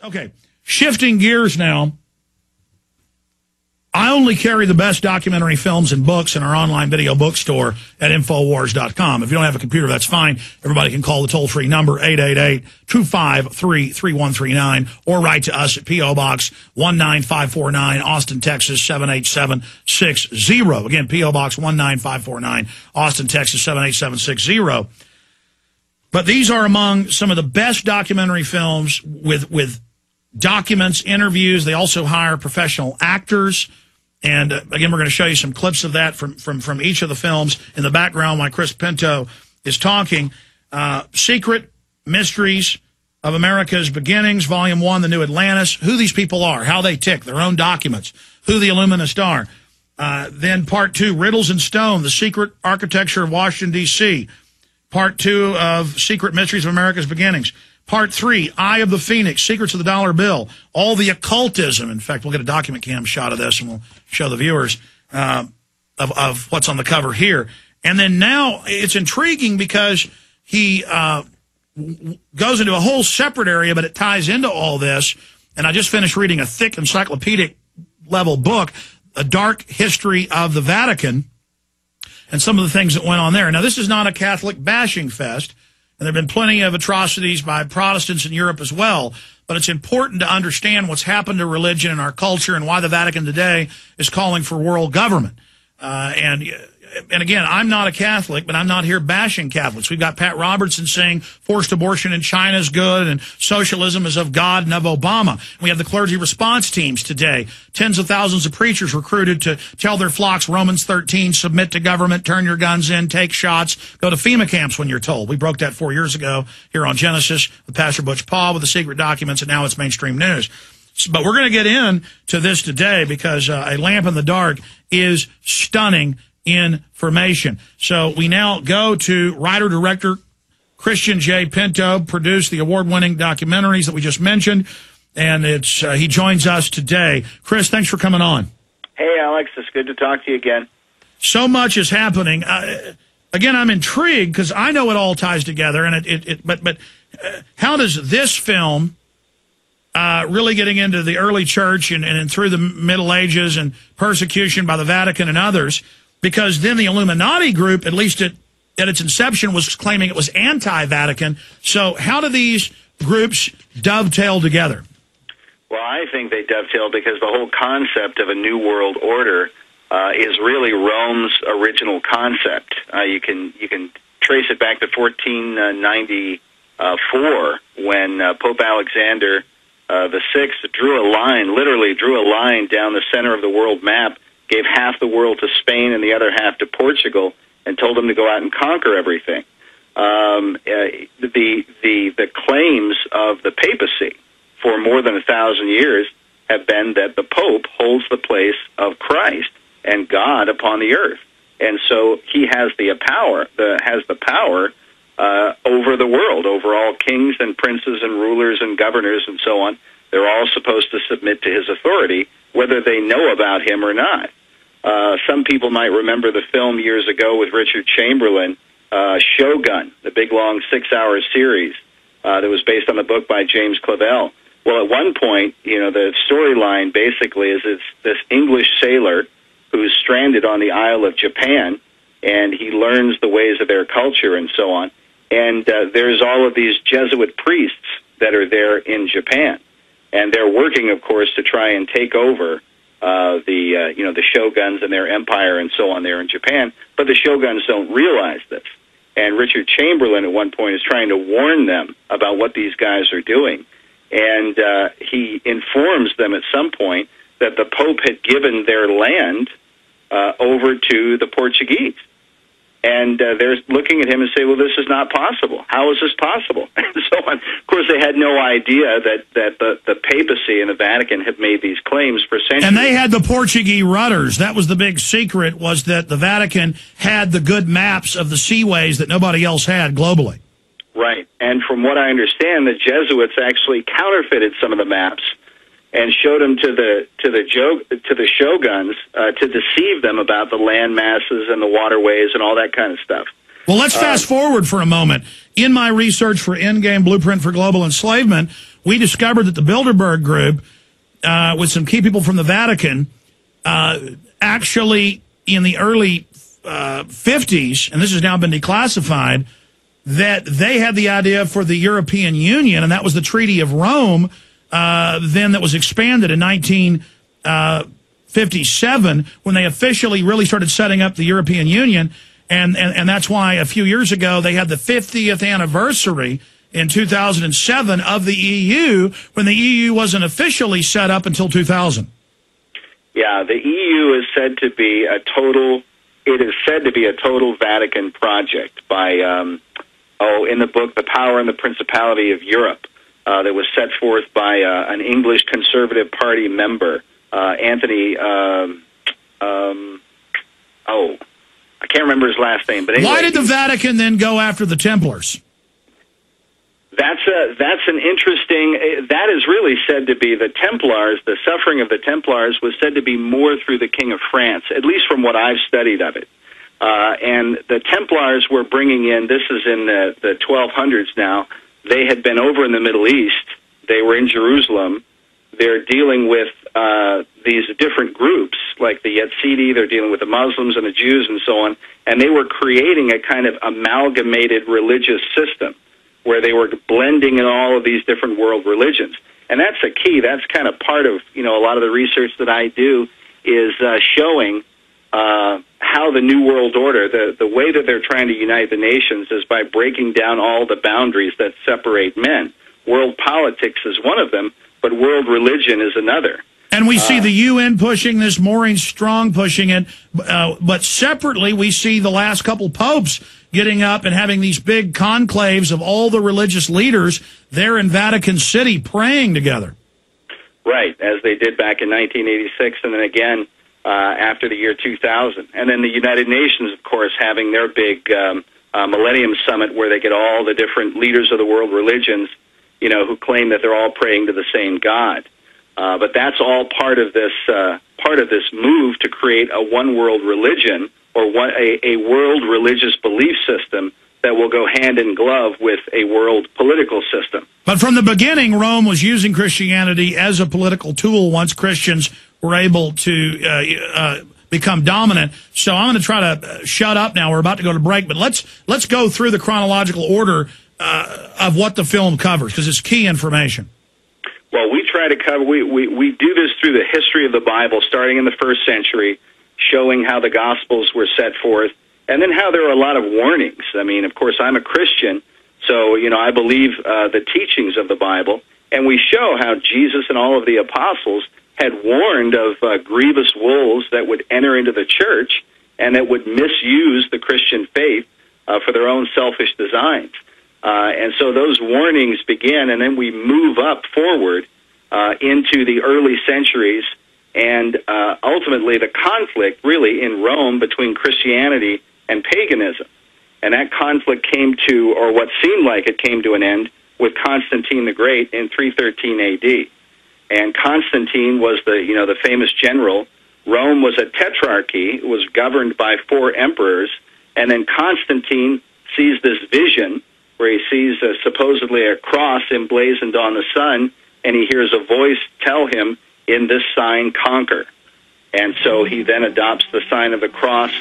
Okay, shifting gears now. I only carry the best documentary films and books in our online video bookstore at Infowars.com. If you don't have a computer, that's fine. Everybody can call the toll-free number, 888-253-3139, or write to us at P.O. Box 19549, Austin, Texas, 78760. Again, P.O. Box 19549, Austin, Texas, 78760. But these are among some of the best documentary films with documents, interviews. They also hire professional actors. And again, we're going to show you some clips of that from each of the films. In the background, while Chris Pinto is talking, Secret Mysteries of America's Beginnings, Volume 1, The New Atlantis, who these people are, how they tick, their own documents, who the Illuminists are. Then Part 2, Riddles in Stone, The Secret Architecture of Washington, D.C., Part 2 of Secret Mysteries of America's Beginnings. Part 3, Eye of the Phoenix, Secrets of the Dollar Bill, all the occultism. In fact, we'll get a document cam shot of this, and we'll show the viewers of what's on the cover here. And then now it's intriguing because he goes into a whole separate area, but it ties into all this. And I just finished reading a thick encyclopedic-level book, A Dark History of the Vatican, and some of the things that went on there. Now, this is not a Catholic bashing fest. And there have been plenty of atrocities by Protestants in Europe as well. But it's important to understand what's happened to religion in our culture and why the Vatican today is calling for world government. And again, I'm not a Catholic, but I'm not here bashing Catholics. We've got Pat Robertson saying forced abortion in China is good and socialism is of God and of Obama. We have the clergy response teams today. Tens of thousands of preachers recruited to tell their flocks Romans 13, submit to government, turn your guns in, take shots, go to FEMA camps when you're told. We broke that 4 years ago here on Genesis with Pastor Butch Paul with the secret documents, and now it's mainstream news. But we're going to get into this today because A Lamp in the Dark is stunning information. So we now go to writer-director Christian J. Pinto, produced the award-winning documentaries that we just mentioned, and he joins us today. Chris, thanks for coming on. Hey, Alex, it's good to talk to you again. So much is happening. Again, I'm intrigued because I know it all ties together, and but how does this film really getting into the early church and through the Middle Ages and persecution by the Vatican and others? Because then the Illuminati group, at least at its inception, was claiming it was anti-Vatican. So how do these groups dovetail together? Well, I think they dovetail because the whole concept of a new world order is really Rome's original concept. You can trace it back to 1494 when Pope Alexander the Sixth literally drew a line down the center of the world map, gave half the world to Spain and the other half to Portugal, and told them to go out and conquer everything. The claims of the papacy for more than 1,000 years have been that the Pope holds the place of Christ and God upon the earth, and so he has the power over the world, over all kings and princes and rulers and governors and so on. They're all supposed to submit to his authority, whether they know about him or not. Some people might remember the film years ago with Richard Chamberlain, Shogun, the big, long 6-hour series that was based on the book by James Clavell. Well, at one point, the storyline basically is it's this English sailor who's stranded on the Isle of Japan, and he learns the ways of their culture and so on. And there's all of these Jesuit priests that are there in Japan. And they're working, of course, to try and take over the shoguns and their empire and so on there in Japan. But the shoguns don't realize this. And Richard Chamberlain at one point is trying to warn them about what these guys are doing. And he informs them at some point that the Pope had given their land over to the Portuguese. And they're looking at him and say, well, this is not possible. How is this possible? And so on. Of course, they had no idea that the papacy and the Vatican had made these claims for centuries. And they had the Portuguese rudders. That was the big secret, was that the Vatican had the good maps of the seaways that nobody else had globally. Right. And from what I understand, the Jesuits actually counterfeited some of the maps and showed them to the shoguns to deceive them about the land masses and the waterways and all that kind of stuff. Well, let's fast forward for a moment. In my research for Endgame Blueprint for Global Enslavement, we discovered that the Bilderberg Group, with some key people from the Vatican, actually in the early 50s, and this has now been declassified, that they had the idea for the European Union, and that was the Treaty of Rome, then that was expanded in 1957 when they officially really started setting up the European Union, and that's why a few years ago they had the 50th anniversary in 2007 of the EU, when the EU wasn't officially set up until 2000. Yeah, the EU is said to be a total Vatican project by, in the book, The Power and the Principality of Europe, that was set forth by an English Conservative Party member, Anthony, I can't remember his last name. But anyway, why did the Vatican then go after the Templars? That's an interesting. That is really said to be the Templars. The suffering of the Templars was said to be more through the King of France, at least from what I've studied of it. And the Templars were bringing in. This is in the 1200s now. They had been over in the Middle East. They were in Jerusalem. They're dealing with these different groups, like the Yazidi. They're dealing with the Muslims and the Jews and so on. And they were creating a kind of amalgamated religious system, where they were blending in all of these different world religions. And that's a key. That's kind of part of, a lot of the research that I do is showing how the New World Order, the way that they're trying to unite the nations is by breaking down all the boundaries that separate men. World politics is one of them, but world religion is another. And we see the UN pushing this, Maureen Strong pushing it, but separately we see the last couple popes getting up and having these big conclaves of all the religious leaders there in Vatican City praying together. Right, as they did back in 1986 and then again after the year 2000. And then the United Nations, of course, having their big Millennium Summit where they get all the different leaders of the world religions, who claim that they're all praying to the same God. But that's all part of this move to create a one world religion, or a world religious belief system that will go hand in glove with a world political system. But from the beginning, Rome was using Christianity as a political tool once Christians were able to become dominant. So I'm going to try to shut up now. We're about to go to break, but let's go through the chronological order of what the film covers, because it's key information. Well, we try to cover, we do this through the history of the Bible, starting in the first century, showing how the Gospels were set forth, and then how there are a lot of warnings. I mean, of course, I'm a Christian, so, I believe the teachings of the Bible, and we show how Jesus and all of the apostles had warned of grievous wolves that would enter into the church and that would misuse the Christian faith for their own selfish designs. And so those warnings begin, and then we move up forward into the early centuries, and ultimately the conflict really in Rome between Christianity and paganism. And that conflict came to, or what seemed like it came to an end, with Constantine the Great in 313 A.D. And Constantine was the famous general. Rome was a tetrarchy. It was governed by 4 emperors. And then Constantine sees this vision where he sees supposedly a cross emblazoned on the sun, and he hears a voice tell him, "In this sign, conquer." And so he then adopts the sign of the cross.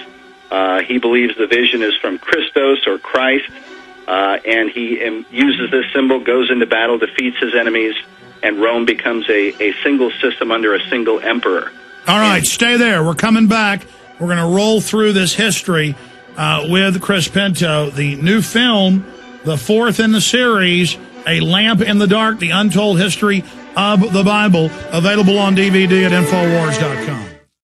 He believes the vision is from Christos or Christ, and he uses this symbol, goes into battle, defeats his enemies, and Rome becomes a single system under a single emperor. All right, stay there. We're coming back. We're going to roll through this history with Chris Pinto, the new film, the 4th in the series, A Lamp in the Dark, The Untold History of the Bible, available on DVD at Infowars.com.